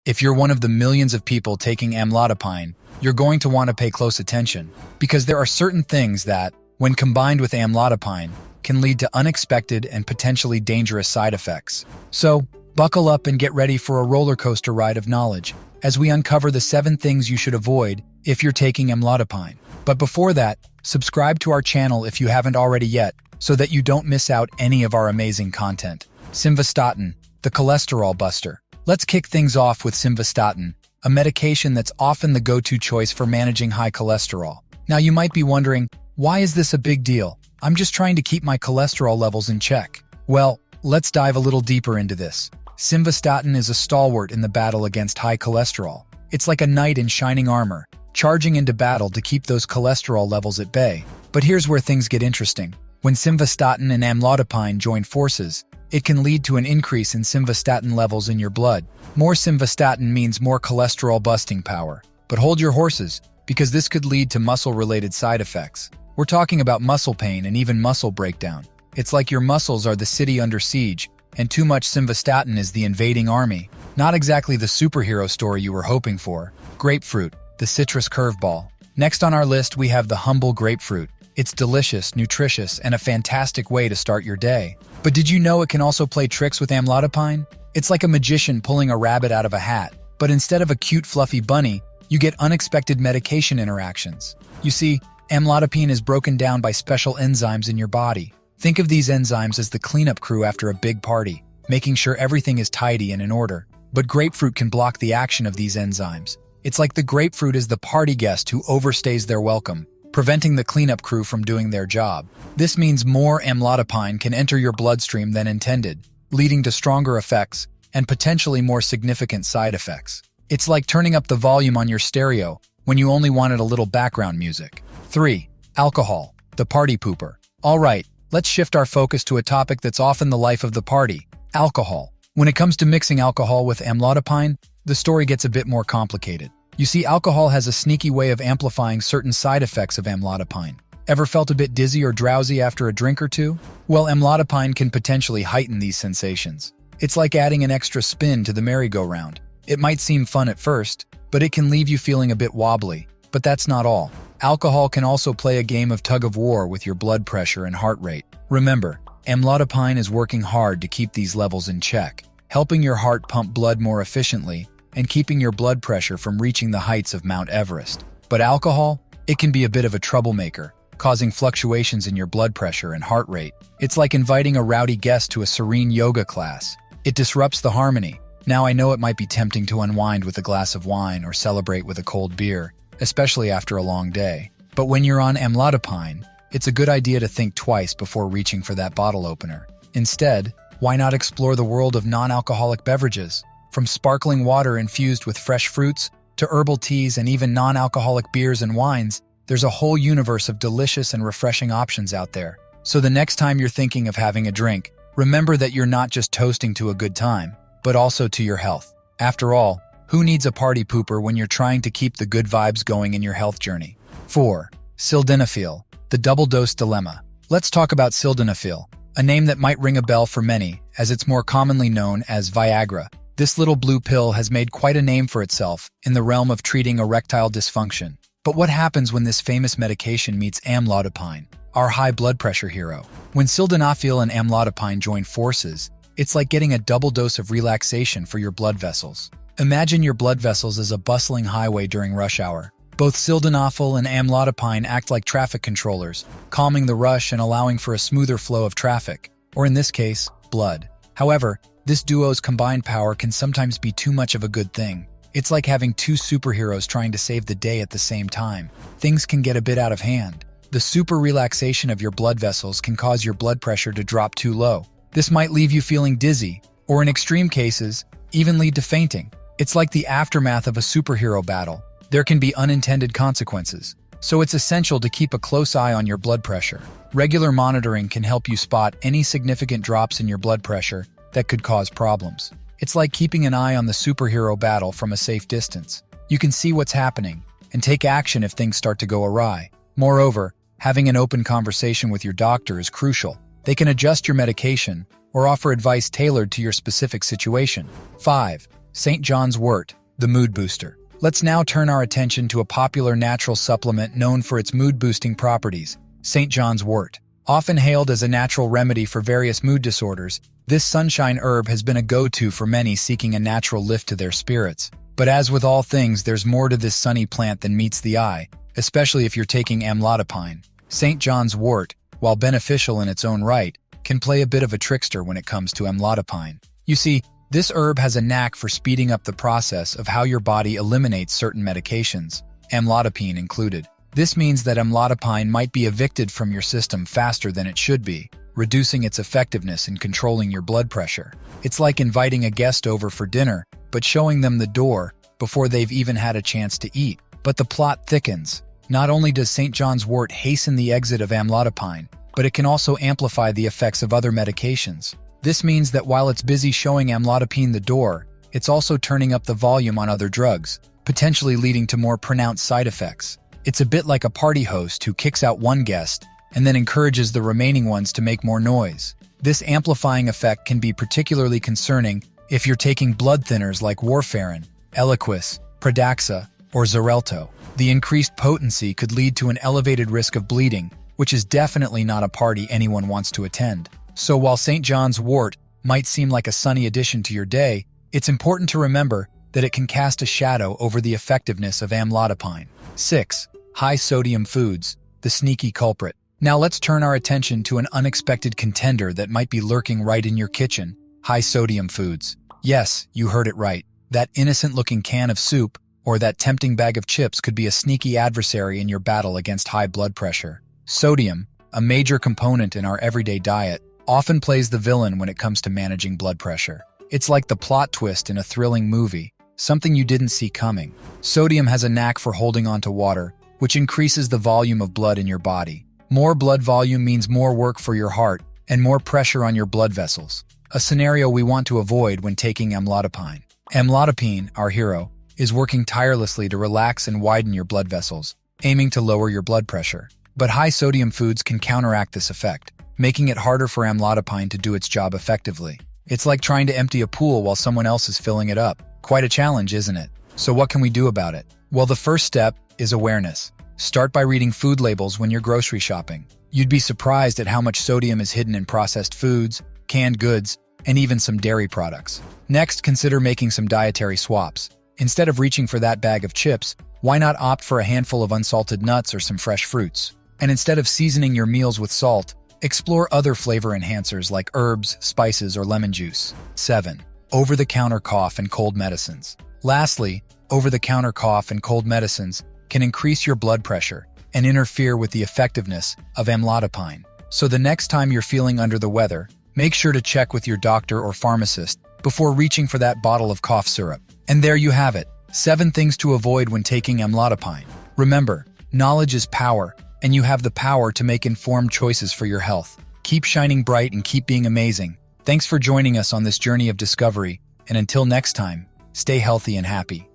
If you're one of the millions of people taking amlodipine, you're going to want to pay close attention, because there are certain things that, when combined with amlodipine, can lead to unexpected and potentially dangerous side effects. So, buckle up and get ready for a roller coaster ride of knowledge, as we uncover the 7 things you should avoid if you're taking amlodipine. But before that, subscribe to our channel if you haven't already yet, so that you don't miss out any of our amazing content. Simvastatin, the cholesterol buster. Let's kick things off with simvastatin, a medication that's often the go-to choice for managing high cholesterol. Now you might be wondering, why is this a big deal? I'm just trying to keep my cholesterol levels in check. Well, let's dive a little deeper into this. Simvastatin is a stalwart in the battle against high cholesterol. It's like a knight in shining armor, charging into battle to keep those cholesterol levels at bay. But here's where things get interesting. When simvastatin and amlodipine join forces, it can lead to an increase in simvastatin levels in your blood. More simvastatin means more cholesterol-busting power. But hold your horses, because this could lead to muscle-related side effects. We're talking about muscle pain and even muscle breakdown. It's like your muscles are the city under siege, and too much simvastatin is the invading army. Not exactly the superhero story you were hoping for. Grapefruit, the citrus curveball. Next on our list, we have the humble grapefruit. It's delicious, nutritious, and a fantastic way to start your day. But did you know it can also play tricks with amlodipine? It's like a magician pulling a rabbit out of a hat, but instead of a cute fluffy bunny, you get unexpected medication interactions. You see, amlodipine is broken down by special enzymes in your body. Think of these enzymes as the cleanup crew after a big party, making sure everything is tidy and in order. But grapefruit can block the action of these enzymes. It's like the grapefruit is the party guest who overstays their welcome, preventing the cleanup crew from doing their job. This means more amlodipine can enter your bloodstream than intended, leading to stronger effects and potentially more significant side effects. It's like turning up the volume on your stereo when you only wanted a little background music. 3. Alcohol, the party pooper. All right, let's shift our focus to a topic that's often the life of the party: alcohol. When it comes to mixing alcohol with amlodipine, the story gets a bit more complicated. You see, alcohol has a sneaky way of amplifying certain side effects of amlodipine. Ever felt a bit dizzy or drowsy after a drink or two? Well, amlodipine can potentially heighten these sensations. It's like adding an extra spin to the merry-go-round. It might seem fun at first, but it can leave you feeling a bit wobbly. But that's not all. Alcohol can also play a game of tug-of-war with your blood pressure and heart rate. Remember, amlodipine is working hard to keep these levels in check, helping your heart pump blood more efficiently and keeping your blood pressure from reaching the heights of Mount Everest. But alcohol? It can be a bit of a troublemaker, causing fluctuations in your blood pressure and heart rate. It's like inviting a rowdy guest to a serene yoga class. It disrupts the harmony. Now I know it might be tempting to unwind with a glass of wine or celebrate with a cold beer, especially after a long day. But when you're on amlodipine, it's a good idea to think twice before reaching for that bottle opener. Instead, why not explore the world of non-alcoholic beverages? From sparkling water infused with fresh fruits, to herbal teas and even non-alcoholic beers and wines, there's a whole universe of delicious and refreshing options out there. So the next time you're thinking of having a drink, remember that you're not just toasting to a good time, but also to your health. After all, who needs a party pooper when you're trying to keep the good vibes going in your health journey? 4. Sildenafil, the double-dose dilemma. Let's talk about sildenafil, a name that might ring a bell for many, as it's more commonly known as Viagra. This little blue pill has made quite a name for itself in the realm of treating erectile dysfunction. But what happens when this famous medication meets amlodipine, our high blood pressure hero? When sildenafil and amlodipine join forces, it's like getting a double dose of relaxation for your blood vessels. Imagine your blood vessels as a bustling highway during rush hour. Both sildenafil and amlodipine act like traffic controllers, calming the rush and allowing for a smoother flow of traffic, or in this case, blood. However, this duo's combined power can sometimes be too much of a good thing. It's like having two superheroes trying to save the day at the same time. Things can get a bit out of hand. The super relaxation of your blood vessels can cause your blood pressure to drop too low. This might leave you feeling dizzy, or in extreme cases, even lead to fainting. It's like the aftermath of a superhero battle. There can be unintended consequences. So it's essential to keep a close eye on your blood pressure. Regular monitoring can help you spot any significant drops in your blood pressure that could cause problems. It's like keeping an eye on the superhero battle from a safe distance. You can see what's happening and take action if things start to go awry. Moreover, having an open conversation with your doctor is crucial. They can adjust your medication or offer advice tailored to your specific situation. 5. St. John's wort, the mood booster. Let's now turn our attention to a popular natural supplement known for its mood-boosting properties, St. John's wort. Often hailed as a natural remedy for various mood disorders, this sunshine herb has been a go-to for many seeking a natural lift to their spirits. But as with all things, there's more to this sunny plant than meets the eye, especially if you're taking amlodipine. St. John's wort, while beneficial in its own right, can play a bit of a trickster when it comes to amlodipine. You see, this herb has a knack for speeding up the process of how your body eliminates certain medications, amlodipine included. This means that amlodipine might be evicted from your system faster than it should be, reducing its effectiveness in controlling your blood pressure. It's like inviting a guest over for dinner, but showing them the door before they've even had a chance to eat. But the plot thickens. Not only does St. John's wort hasten the exit of amlodipine, but it can also amplify the effects of other medications. This means that while it's busy showing amlodipine the door, it's also turning up the volume on other drugs, potentially leading to more pronounced side effects. It's a bit like a party host who kicks out one guest and then encourages the remaining ones to make more noise. This amplifying effect can be particularly concerning if you're taking blood thinners like warfarin, Eliquis, Pradaxa, or Xarelto. The increased potency could lead to an elevated risk of bleeding, which is definitely not a party anyone wants to attend. So while St. John's wort might seem like a sunny addition to your day, it's important to remember that it can cast a shadow over the effectiveness of amlodipine. 6. High-sodium foods, the sneaky culprit. Now let's turn our attention to an unexpected contender that might be lurking right in your kitchen, high-sodium foods. Yes, you heard it right. That innocent-looking can of soup or that tempting bag of chips could be a sneaky adversary in your battle against high blood pressure. Sodium, a major component in our everyday diet, often plays the villain when it comes to managing blood pressure. It's like the plot twist in a thrilling movie, something you didn't see coming. Sodium has a knack for holding onto water, which increases the volume of blood in your body. More blood volume means more work for your heart and more pressure on your blood vessels, a scenario we want to avoid when taking amlodipine. Amlodipine, our hero, is working tirelessly to relax and widen your blood vessels, aiming to lower your blood pressure. But high-sodium foods can counteract this effect, making it harder for amlodipine to do its job effectively. It's like trying to empty a pool while someone else is filling it up. Quite a challenge, isn't it? So what can we do about it? Well, the first step is awareness. Start by reading food labels when you're grocery shopping. You'd be surprised at how much sodium is hidden in processed foods, canned goods, and even some dairy products. Next, consider making some dietary swaps. Instead of reaching for that bag of chips, why not opt for a handful of unsalted nuts or some fresh fruits? And instead of seasoning your meals with salt, explore other flavor enhancers like herbs, spices, or lemon juice. 7. Over-the-counter cough and cold medicines. Lastly, over-the-counter cough and cold medicines can increase your blood pressure and interfere with the effectiveness of amlodipine. So the next time you're feeling under the weather, make sure to check with your doctor or pharmacist before reaching for that bottle of cough syrup. And there you have it, 7 things to avoid when taking amlodipine. Remember, knowledge is power, and you have the power to make informed choices for your health. Keep shining bright and keep being amazing. Thanks for joining us on this journey of discovery, and until next time, stay healthy and happy.